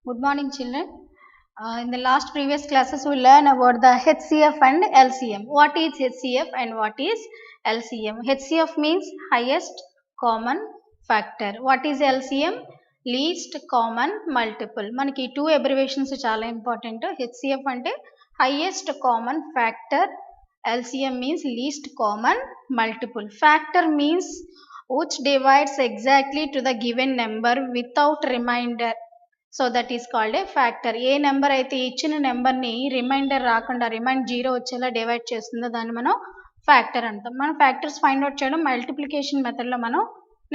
Good morning, children. In the last previous classes, we learned about the HCF and LCM. What is HCF and what is LCM? HCF means highest common factor. What is LCM? Least common multiple. మనకి two abbreviations చాలా important. HCF అంటే highest common factor. LCM means least common multiple. Factor means which divides exactly to the given number without remainder. So that is called a factor. A number అయితే ఇచ్చిన నెంబర్ని reminder రాకుండా remind 0 వచ్చేలా divide చేస్తుందో దాన్ని మనం factor అంటాం. మనం ఫ్యాక్టర్స్ ఫైండ్ అవుట్ చేయడం మల్టిప్లికేషన్ మెథడ్లో మనం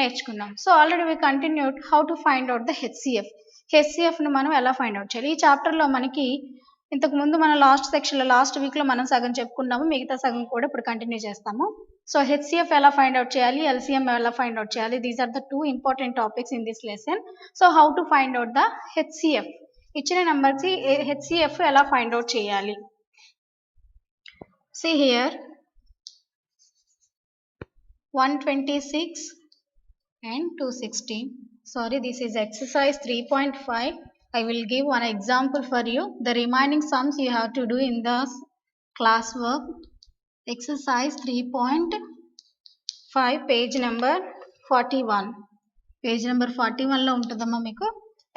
నేర్చుకున్నాం. So already we continued how to find out the HCF. హెచ్సిఎఫ్ని మనం ఎలా ఫైండ్ అవుట్ చేయాలి? ఈ చాప్టర్లో మనకి ఇంతకుముందు మన లాస్ట్ వీక్లో మనం సగం చెప్పుకున్నాము, మిగతా సగం కూడా ఇప్పుడు కంటిన్యూ చేస్తాము. సో హెచ్సిఎఫ్ ఎలా ఫైండ్ అవుట్ చేయాలి, ఎల్సిఎం ఎలా ఫైండ్ అవుట్ చేయాలి, these are the 2 important topics in this lesson. So how to find out the HCF, ఇచ్చిన నెంబర్కి హెచ్సిఎఫ్ ఎలా ఫైండ్ అవుట్ చేయాలి? See here 126 and 216. Sorry, this is exercise 3.5. I will give one example for you. The remaining sums you have to do in the classwork. Exercise 3.5 page number 41. Page number 41 లో ఉంటుందమ్మా మీకు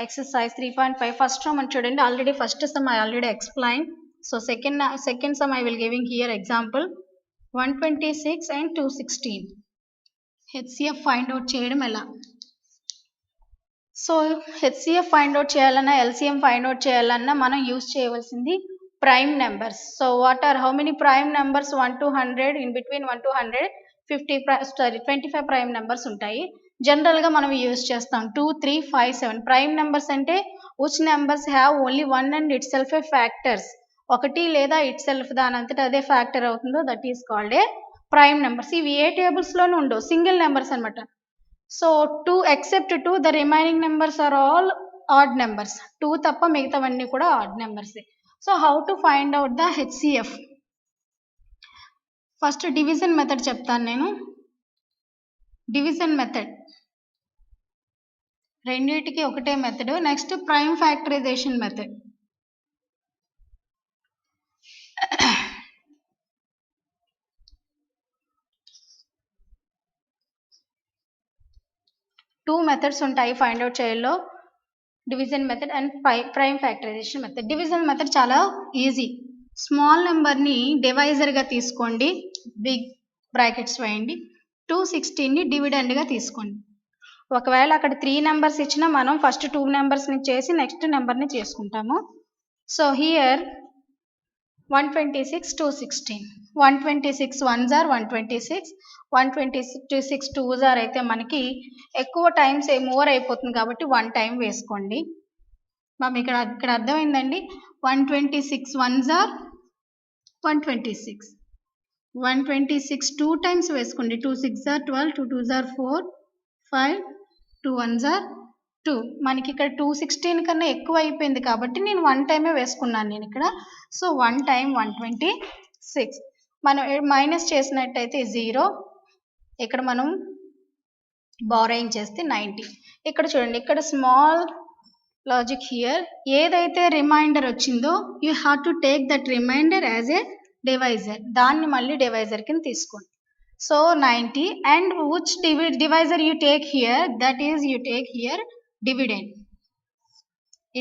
exercise 3.5. first sum అని చూడండి. Already first some I already explained. So second sum I will giving here example 126 and 216. HCF find out చేయడం ఎలా? So HCF find out చేయాలన్నా LCM find out చేయాలన్నా మనం యూజ్ చేయవలసింది prime numbers. So what are how many prime numbers? 1 to 100, in between 1 to 100 25 prime numbers ఉంటాయి. జనరల్గా మనం use చేస్తాం 2, 3, 5, 7. ప్రైమ్ నెంబర్స్ అంటే which numbers have only one and itself a factors. ఒకటి లేదా ఇట్ సెల్ఫ్ దాని అంతటా అదే ఫ్యాక్టర్ అవుతుందో that is called a prime numbers. ఇవి ఏ టేబుల్స్లోనూ ఉండవు, సింగిల్ నెంబర్స్ అనమాట. So 2 except 2 the remaining numbers are all odd numbers. 2 తప్ప మిగతావన్నీ కూడా odd numbers. So how to find out the HCF? First division method చెప్తాను నేను. డివిజన్ మెథడ్ రెండింటికి ఒకటే method. Next prime factorization method. Two methods ఉంటాయి find out చేయల్లో, division method and prime factorization method. Division method చాలా easy. Small నెంబర్ని డివైజర్గా తీసుకోండి, బిగ్ బ్రాకెట్స్ వేయండి. 216ని డివిడెండ్గా తీసుకోండి. ఒకవేళ అక్కడ 3 నెంబర్స్ ఇచ్చినా మనం ఫస్ట్ 2 నెంబర్స్ని చేసి నెక్స్ట్ నెంబర్ని చేసుకుంటాము. So here 126 216. 126 1s are 126, 126 2s are అయితే మనకి ఎక్కువ టైమ్స్ మోర్ అయిపోతుంది కాబట్టి 1 టైం వేసుకోండి. మనం ఇక్కడ అర్థమైందండి. 126 1s are 126, 126 2 టైమ్స్ వేసుకోండి. 2 6s are 12, 2 2s are 4, 5, 2 1s are 2. మనకి ఇక్కడ 216 కన్నా ఎక్కువ అయిపోయింది కాబట్టి నేను 1 టైమే వేసుకున్నాను నేను ఇక్కడ. So 1 time 126. మనం మైనస్ చేసినట్టయితే 0, ఇక్కడ మనం బారోయింగ్ చేస్తే 90. ఇక్కడ చూడండి, ఇక్కడ స్మాల్ లాజిక్ హియర్. ఏదైతే రిమైండర్ వచ్చిందో you have to take that remainder as a divisor. దాన్ని మళ్ళీ డివైజర్ కింద తీసుకోండి. So 90 and which divisor you take here, that is you take here dividend.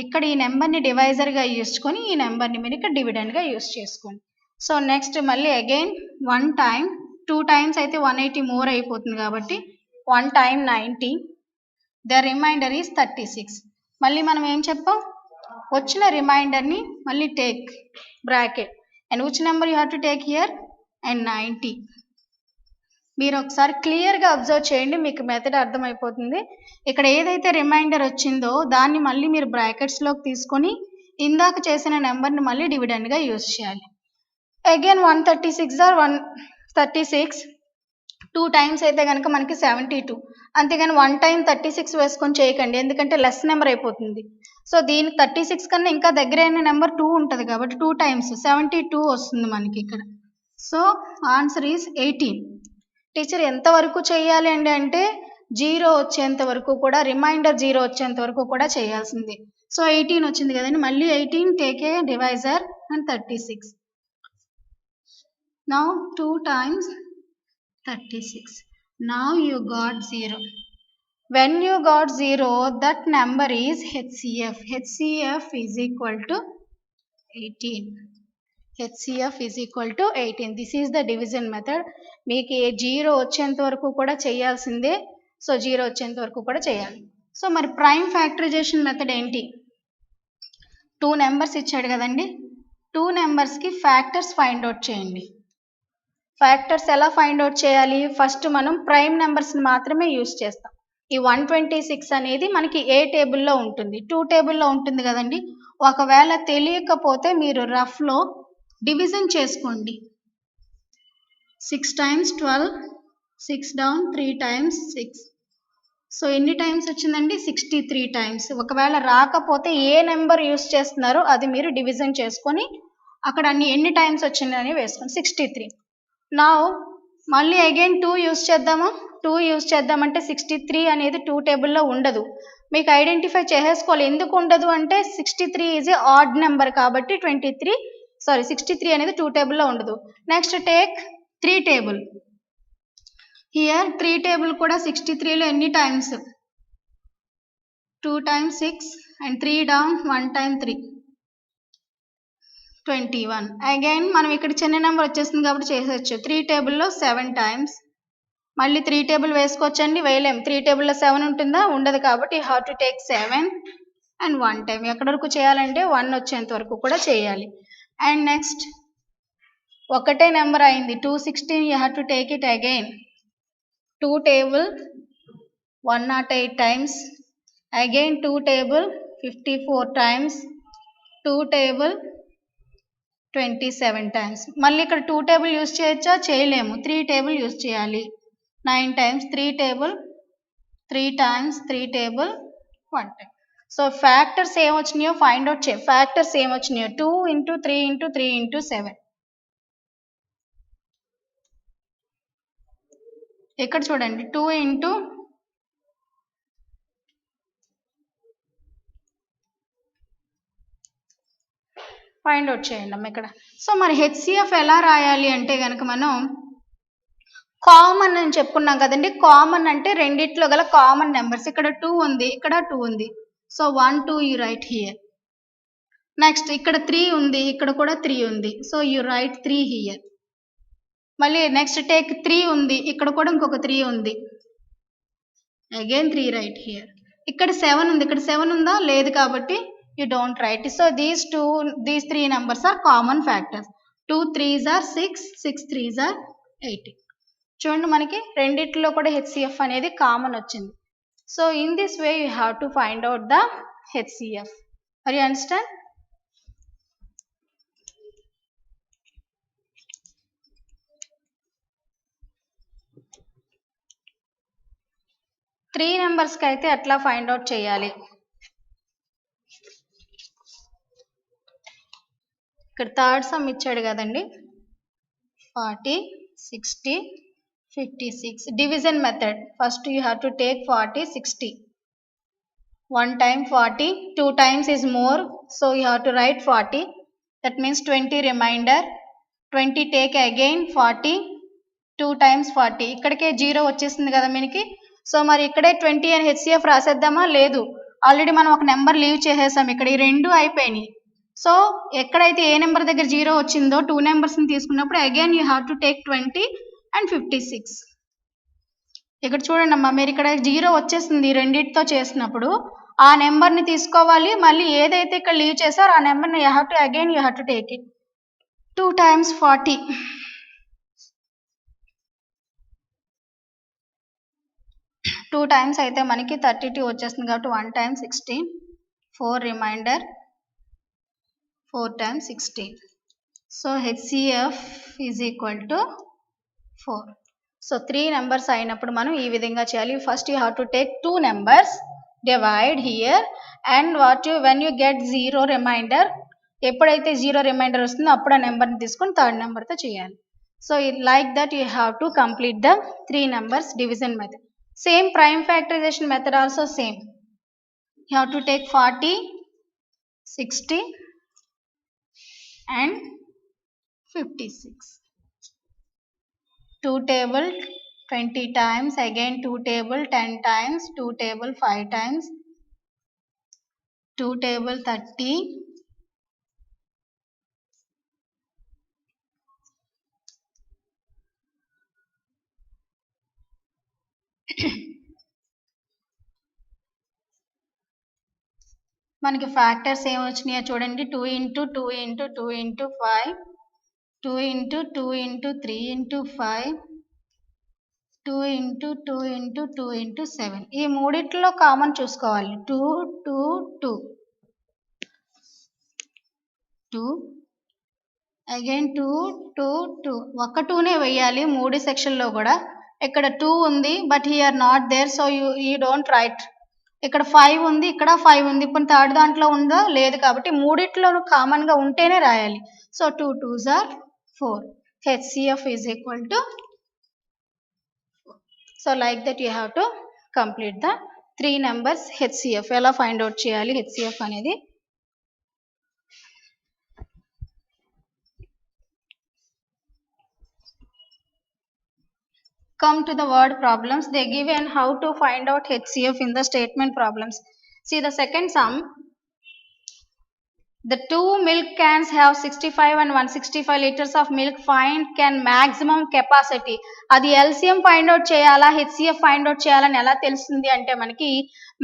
ఇక్కడ ఈ నెంబర్ని డివైజర్గా యూస్కొని ఈ నెంబర్ని మీరు ఇక్కడ డివిడెండ్గా యూస్ చేసుకోండి. సో నెక్స్ట్ మళ్ళీ అగైన్ 1 టైం, 2 టైమ్స్ అయితే 180 మోర్ అయిపోతుంది కాబట్టి 1 టైం 90. The remainder is 36. మళ్ళీ మనం ఏం చెప్పాం, వచ్చిన రిమైండర్ని మళ్ళీ take bracket and which number you have to take here and 90. మీరు ఒకసారి క్లియర్గా అబ్జర్వ్ చేయండి, మీకు మెథడ్ అర్థమైపోతుంది. ఇక్కడ ఏదైతే రిమైండర్ వచ్చిందో దాన్ని మళ్ళీ మీరు బ్రాకెట్స్లోకి తీసుకొని ఇందాక చేసిన నెంబర్ని మళ్ళీ డివిడెండ్గా యూజ్ చేయాలి. అగైన్ 136 ఆర్ 136, 2 టైమ్స్ అయితే కనుక మనకి 72. అంతేగాని 1 టైం 36 వేసుకొని చేయకండి, ఎందుకంటే లెస్ నెంబర్ అయిపోతుంది. సో దీనికి 36 కన్నా ఇంకా దగ్గరైన నెంబర్ 2 ఉంటుంది కాబట్టి 2 టైమ్స్ 72 వస్తుంది మనకి ఇక్కడ. So answer is 18. టీచర్ ఎంతవరకు చేయాలి అండి అంటే జీరో వచ్చేంత వరకు కూడా, రిమైండర్ జీరో వచ్చేంత వరకు కూడా చేయాల్సింది. సో 18 వచ్చింది కదండి, మళ్ళీ 18 take a divisor and 36. Now 2 times 36. Now you got 0. When you got 0, that number is HCF. HCF is equal to 18. HCF is equal to 18. This is the division method. మీకు 0 వచ్చేంత వరకు కూడా చేయాల్సిందే. సో 0 వచ్చేంత వరకు కూడా చేయాలి. సో మరి ప్రైమ్ ఫ్యాక్టరైజేషన్ మెథడ్ ఏంటి? 2 నెంబర్స్ ఇచ్చాడు కదండి, 2 నెంబర్స్కి ఫ్యాక్టర్స్ ఫైండ్ అవుట్ చేయండి. ఫ్యాక్టర్స్ ఎలా ఫైండ్ అవుట్ చేయాలి? ఫస్ట్ మనం ప్రైమ్ నెంబర్స్ని మాత్రమే యూజ్ చేస్తాం. ఈ 126 అనేది మనకి ఏ టేబుల్లో ఉంటుంది? 2 టేబుల్లో ఉంటుంది కదండి. ఒకవేళ తెలియకపోతే మీరు రఫ్లో డివిజన్ చేసుకోండి. 6 times 12, 6 down, 3 times 6. సో ఎన్ని టైమ్స్ వచ్చిందండి? 63 టైమ్స్. ఒకవేళ రాకపోతే ఏ నెంబర్ యూజ్ చేస్తున్నారో అది మీరు డివిజన్ చేసుకొని అక్కడ ఎన్ని టైమ్స్ వచ్చిందని వేసుకోండి. 63. నా మళ్ళీ అగైన్ 2 యూజ్ చేద్దామా? 2 యూజ్ చేద్దామంటే 63 అనేది 2 టేబుల్లో ఉండదు. మీకు ఐడెంటిఫై చేసేసుకోవాలి. ఎందుకు ఉండదు అంటే 63 ఈజ్ ఏ ఆడ్ నెంబర్ కాబట్టి 63 అనేది 2 టేబుల్లో ఉండదు. Next take 3 table. Here 3 table కూడా 63లో ఎన్ని times? 2 times 6 and 3 down, 1 time 3. 21. Again మనం ఇక్కడ చిన్న నెంబర్ వచ్చేస్తుంది కాబట్టి చేసేయచ్చు. 3 టేబుల్లో 7 టైమ్స్. మళ్ళీ 3 టేబుల్ వేసుకోవచ్చండి, వేయలేం. 3 టేబుల్లో 7 ఉంటుందా? ఉండదు కాబట్టి you have to take 7 and 1 time. ఎక్కడి వరకు చేయాలంటే 1 వచ్చేంత వరకు కూడా చేయాలి. అండ్ నెక్స్ట్ ఒకటే నెంబర్ అయింది 216, you have to take it again. 2 table 108 times. Again 2 table 54 times. 2 table 27 times. మళ్ళీ ఇక్కడ 2 టేబుల్ యూజ్ చేయొచ్చా? చేయలేము. 3 టేబుల్ యూజ్ చేయాలి. 9 times. 3 table 3 times. 3 table 1 time. So factors ఏమొచ్చినాయో ఫైండ్ అవుట్ చేయ. ఫ్యాక్టర్స్ ఏమొచ్చినాయో 2 into 3 into 3 into 7. ఇక్కడ చూడండి 2 into ఫైండ్ అవుట్ చేయండి అమ్మ ఇక్కడ. సో మరి హెచ్సిఎఫ్ ఎలా రాయాలి అంటే కనుక మనం కామన్ అని చెప్పుకున్నాం కదండి. కామన్ అంటే రెండిట్లో గల కామన్ నెంబర్స్. ఇక్కడ 2 ఉంది, ఇక్కడ 2 ఉంది. So 1 2 you right here. Next ఇక్కడ 3 ఉంది, ఇక్కడ కూడా 3 ఉంది. So you right 3 here. మళ్ళీ నెక్స్ట్ టేక్ 3 ఉంది, ఇక్కడ కూడా ఇంకొక 3 ఉంది. Again 3 right here. ఇక్కడ 7 ఉంది, ఇక్కడ 7 ఉందా? లేదు కాబట్టి you don't write. So these 3 numbers are common factors. 2 3s are 6, 6 3s are 18. చూడండి మనకి రెండిట్లో కూడా HCF అనేది కామన్ వచ్చింది. So in this way you have to find out the HCF. Are you understand? Three నెంబర్స్కి అయితే ఎట్లా ఫైండ్ అవుట్ చేయాలి? ఇక్కడ థర్డ్ సమ్ ఇచ్చాడు కదండి, 40 60 56. Division method. First you have to take 40 60. 1 time 40, 2 times is more, so you have to write 40. That means 20 remainder. 20 take again 40, 2 times 40. ఇక్కడికే 0 వచ్చేసింది కదా మనకి. సో మరి ఇక్కడే 20 అని హెచ్సిఎఫ్ రాసేద్దామా? లేదు, ఆల్రెడీ మనం ఒక నెంబర్ లీవ్ చేసేసాం. ఇక్కడ ఈ రెండు అయిపోయినాయి. సో ఎక్కడైతే ఏ నెంబర్ దగ్గర 0 వచ్చిందో 2 నెంబర్స్ని తీసుకున్నప్పుడు again you have to take 20 and 56. ఇక్కడ చూడండి అమ్మా, మీరు ఇక్కడ 0 వచ్చేసింది రెండింటితో చేసినప్పుడు ఆ నెంబర్ని తీసుకోవాలి. మళ్ళీ ఏదైతే ఇక్కడ లీవ్ చేశారో ఆ నెంబర్ని you have to take it. 2 times 40. 2 times అయితే మనకి 32 వచ్చేస్తుంది కాబట్టి 1 time 16. 4 reminder. 4 times 16. So HCF is equal to 4. So 3 numbers అయినప్పుడు మనం ఈ విధంగా చేయాలి. First you have to take 2 numbers, divide here, and when you get 0 remainder, ఎప్పుడైతే 0 రిమైండర్ వస్తుందో అప్పుడు ఆ నెంబర్ని తీసుకొని థర్డ్ నెంబర్తో చేయాలి. So like that you have to complete the 3 numbers division method. Same prime factorization method also same. You have to take 40, 60 and 56. 2 table 20 times, again 2 table 10 times, 2 table 5 times, 2 table 30, మనకి factors ఏం వచ్చినాయో చూడండి. 2 into 2 into 2 into 5, 2 into 2 into 3 into 5, 2 into 2 into 2 into 7. ఈ మూడిట్లో common చూసుకోవాలి. 2 2 2 2 again 2 2 2 ఒక్క 2నే వేయాలి మూడు సెక్షన్లో కూడా. ఇక్కడ 2 ఉంది but here not there, so you don't write. ఇక్కడ 5 ఉంది, ఇక్కడ 5 ఉంది. ఇప్పుడు థర్డ్ దాంట్లో ఉందో లేదు, కాబట్టి మూడిట్లోనూ కామన్గా ఉంటేనే రాయాలి. So 2 2s are 4. HCF is equal to 4. So like that you have to complete the 3 numbers HCF. ఎలా ఫైండ్ అవుట్ చేయాలి HCF అనేది. Come to the word problems. They give and how to find out HCF in the statement problems. See the second sum. The two milk cans have 65 and 165 liters of milk. Find can maximum capacity. అది LCM find out చేయాలా HCF find out చేయాలని ఎలా తెలుస్తుంది అంటే మనకి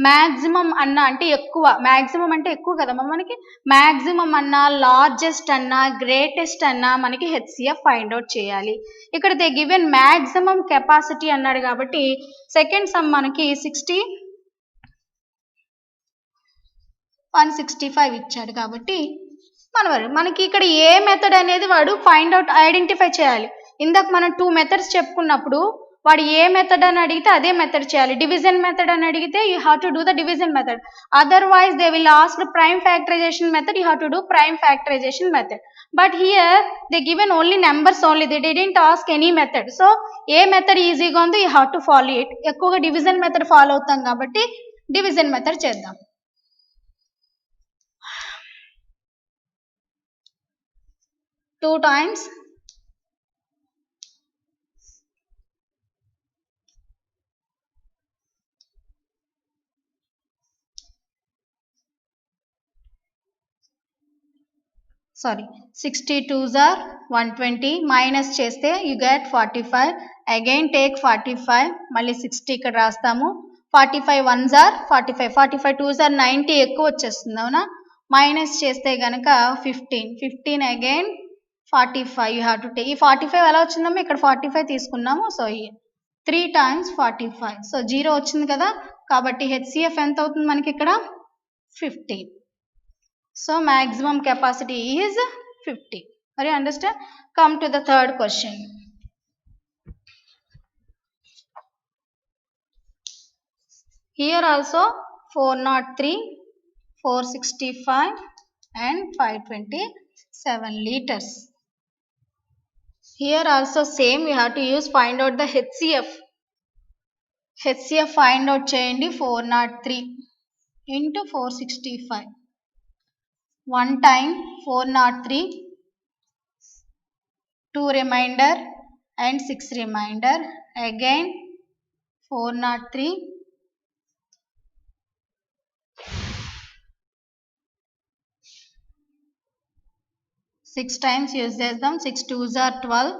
maximum అన్న అంటే ఎక్కువ, maximum అంటే ఎక్కువ కదా మనకి, maximum అన్న లార్జెస్ట్ అన్న గ్రేటెస్ట్ అన్న మనకి HCF find out చేయాలి. ఇక్కడ దే గివెన్ maximum capacity అన్నాడు కాబట్టి సెకండ్ సమ్ మనకి 165 ఇచ్చాడు కాబట్టి మనకి ఇక్కడ ఏ మెథడ్ అనేది వాడు ఫైండ్ అవుట్ ఐడెంటిఫై చేయాలి. ఇందాక మనం 2 మెథడ్స్ చెప్పుకున్నప్పుడు వాడు ఏ మెథడ్ అని అడిగితే అదే మెథడ్ చేయాలి. డివిజన్ మెథడ్ అని అడిగితే you have to do the division method. Otherwise they will ask prime factorization method, you have to do prime factorization method. But here they given only numbers only, they didn't ask any method. So a method ఈజీగా ఉందో you have to follow it. ఎక్కువగా division method follow అవుతాం కాబట్టి division method చేద్దాం. 2 times 62s are 120, minus చేస్తే you get 45. again take 45, మళ్ళీ 60 ఇక్కడ రాస్తాము. 45 1s are 45, 45 2s are 90, ఎక్కువ వచ్చేస్తుంది అవునా. మైనస్ చేస్తే కనుక 15 again 45 you have to take. ఈ 45 ఎలా వచ్చిందమ్మా, ఇక్కడ 45 తీసుకున్నాము. సో 3 times 45, సో 0 వచ్చింది కదా, కాబట్టి HCF ఎంత అవుతుంది మనకి ఇక్కడ 15. So maximum capacity is 50. Are you understand? Come to the third question. Here also 403, 465 and 527 liters. Here also same, we have to use find out the HCF. HCF find out cheyandi. 403 into 465. One time 403, 2 remainder and 6 remainder. Again 403, 6 times use them. 6 2s are 12,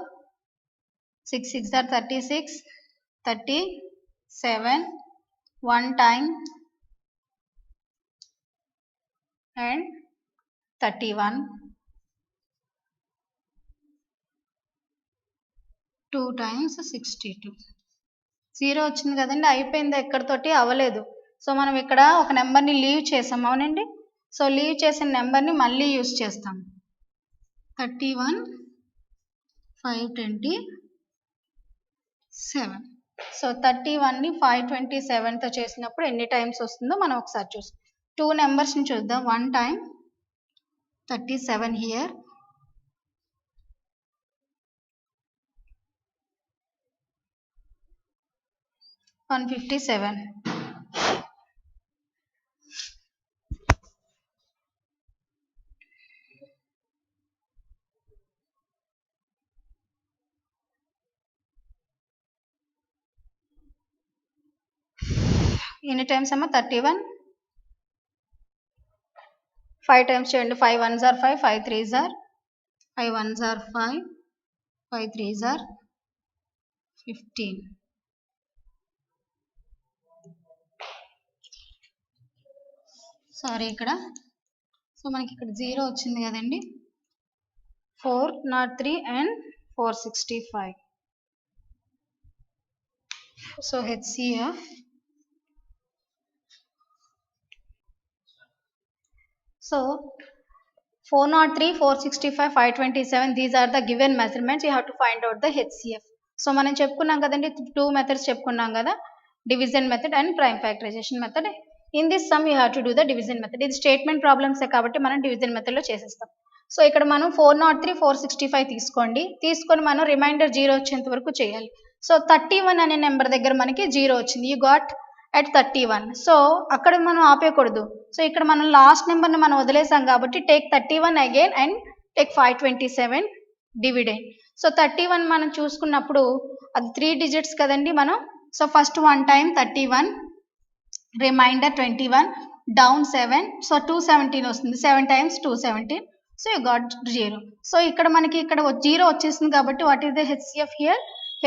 6 6 are 36, 37, 1 time and 31, 2 times 62. 0 వచ్చింది కదండి, అయిపోయింది, ఎక్కడితోటి అవ్వలేదు. So మనం ఇక్కడ ఒక నెంబర్ని leave చేసాం అవునండి. సో లీవ్ చేసిన నెంబర్ని మళ్ళీ యూజ్ చేస్తాం. 31 527. సో 31ని 527తో చేసినప్పుడు ఎన్ని టైమ్స్ వస్తుందో మనం ఒకసారి చూస్తాం. 2 నెంబర్స్ని చూద్దాం. 1 time 37 here, 157. ఎన్ని టైమ్స్ అమ్మా 31? 5 టైమ్స్ చేయండి. 5 1s are 5, 5 3s are 5 1s are 5, 5 3s are 15. Sorry ఇక్కడ సో మనకి ఇక్కడ 0 వచ్చింది కదండి. 403 and 465. So HCF so 403, 465, 527 these are the given measurements. You have to find out the HCF. So మనం చెప్పుకున్నాం కదండి, 2 మెథడ్స్ చెప్పుకున్నాం కదా, division method and prime factorization method. In this sum you have to do the division method. ఇది statement ప్రాబ్లమ్సే కాబట్టి మనం division మెథడ్లో చేసేస్తాం. సో ఇక్కడ మనం 403, 465 తీసుకొని మనం రిమైండర్ 0 వచ్చేంత వరకు చేయాలి. సో 31 అనే నెంబర్ దగ్గర మనకి 0 వచ్చింది. You got at 31. సో అక్కడ మనం ఆపేయకూడదు. సో ఇక్కడ మనం లాస్ట్ నెంబర్ని మనం వదిలేసాం కాబట్టి take 31 again and take 527 dividend. So 31 మనం చూసుకున్నప్పుడు అది 3 డిజిట్స్ కదండి మనం. So first 1 time 31, remainder 21, down 7, so 217 వస్తుంది. 7 times 217, so you got 0. So ఇక్కడ మనకి ఇక్కడ 0 వచ్చేసింది కాబట్టి what is the HCF here?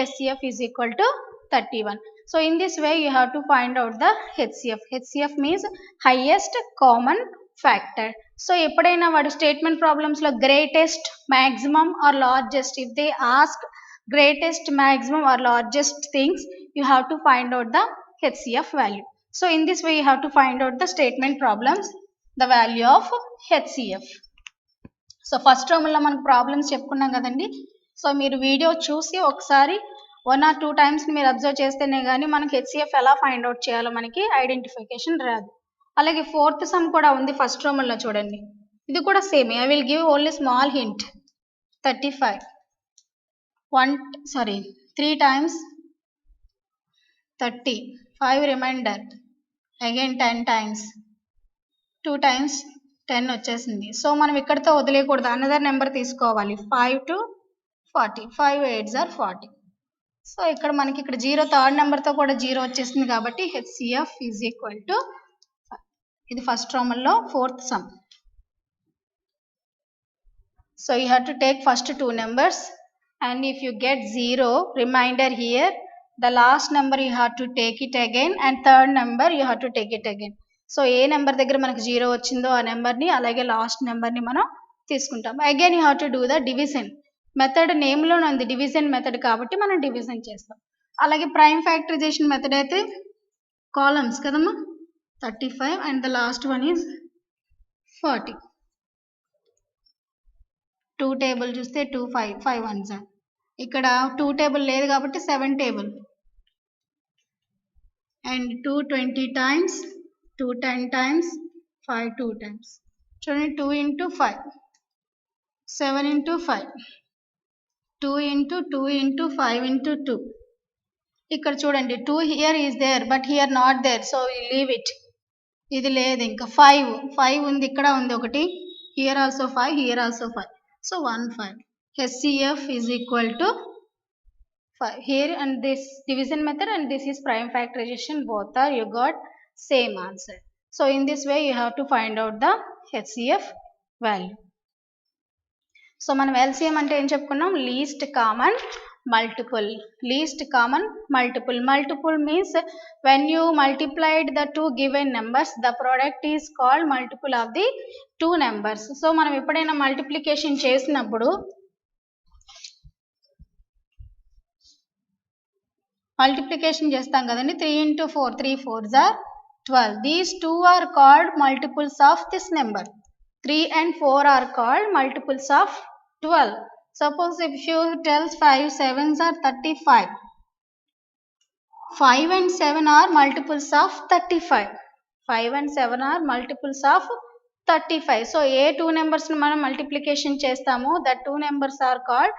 HCF is equal to 31. So in this way you have to find out the HCF. HCF means highest common factor. So ఎప్పుడైనా వాడు statement ప్రాబ్లమ్స్లో greatest, maximum or largest, if they ask greatest, maximum or largest things, you have to find out the HCF value. So in this way you have to find out the statement problems, the value of HCF. So first టర్మ్లో మనకు problems చెప్పుకున్నాం కదండి. So మీరు video చూసి ఒకసారి 1 or 2 times మీరు observe చేస్తేనే కానీ మనకి HCF ఎలా ఫైండ్ అవుట్ చేయాలో మనకి ఐడెంటిఫికేషన్ రాదు. అలాగే 4th సమ్ కూడా ఉంది ఫస్ట్ రోమన్లో చూడండి. ఇది కూడా same. I will give only small hint. 35 3 times 30, 5 remainder, again 10 times, 2 times 10 వచ్చేసింది. సో మనం ఇక్కడితో వదిలేయకూడదు, అనదర్ నెంబర్ తీసుకోవాలి. 5 to 40, 5 8s are 40. సో ఇక్కడ మనకి ఇక్కడ 0 థర్డ్ నెంబర్తో కూడా 0 వచ్చేసింది కాబట్టి HCF ఈజ్ ఈక్వల్ టు 5. ఇది ఫస్ట్ రోమన్లో 4th sum. So you have to take first 2 numbers and if you get 0 remainder here, the last number you have to take it again and third number you have to take it again. So ఏ number దగ్గర మనకు 0 వచ్చిందో ఆ నెంబర్ని అలాగే last నెంబర్ని మనం తీసుకుంటాం. Again you have to do the division. Method నేమ్లోనే ఉంది డివిజన్ మెథడ్ కాబట్టి మనం డివిజన్ చేస్తాం. అలాగే ప్రైమ్ ఫ్యాక్టరైజేషన్ మెథడ్ అయితే కాలమ్స్ కదమ్మా, 35 and the last one is 40. 2 table చూస్తే 2 5 1s. ఇక్కడ 2 టేబుల్ లేదు కాబట్టి 7 table and 2 20 times, 2 10 times, 5 2 times. చూడండి 2 into 5, 7 into 5, 2 into 2 into 5 into 2. ఇక్కడ చూడండి 2 here is there but here not there, so leave it. ఇది లేదు. ఇంకా 5 ఉంది, ఇక్కడ ఉంది ఒకటి, here also 5, here also 5, so 1 5. HCF is equal to 5. Here and this division method and this is prime factorization, both are you got same answer. So in this way you have to find out the HCF value. So మనం LCM అంటే ఏం చెప్పుకున్నాం? Least common multiple. Least common multiple. Multiple means when you multiplied the 2 given numbers the product is called multiple of the 2 numbers. So మనం ఎప్పుడైనా multiplication చేసినప్పుడు multiplication చేస్తాం కదండి, 3 into 4, 3 4s are 12. These 2 are called multiples of this number. 3 and 4 are called multiples of 12. Suppose if you tell 5 7s are 35. 5 and 7 are multiples of 35. 5 and 7 are multiples of 35. So A 2 numbers ని మనం multiplication చేస్తామో that 2 numbers are called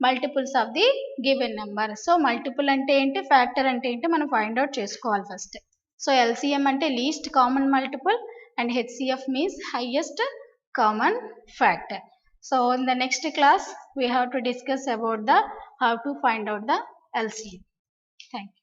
multiples of the given number. So multiple అంటే ఏంటి, factor అంటే ఏంటి మనం find out చేసుకోవాలి first. So LCM అంటే least common multiple and HCF means highest common factor. So in the next class we have to discuss about the how to find out the LCM. Thank you.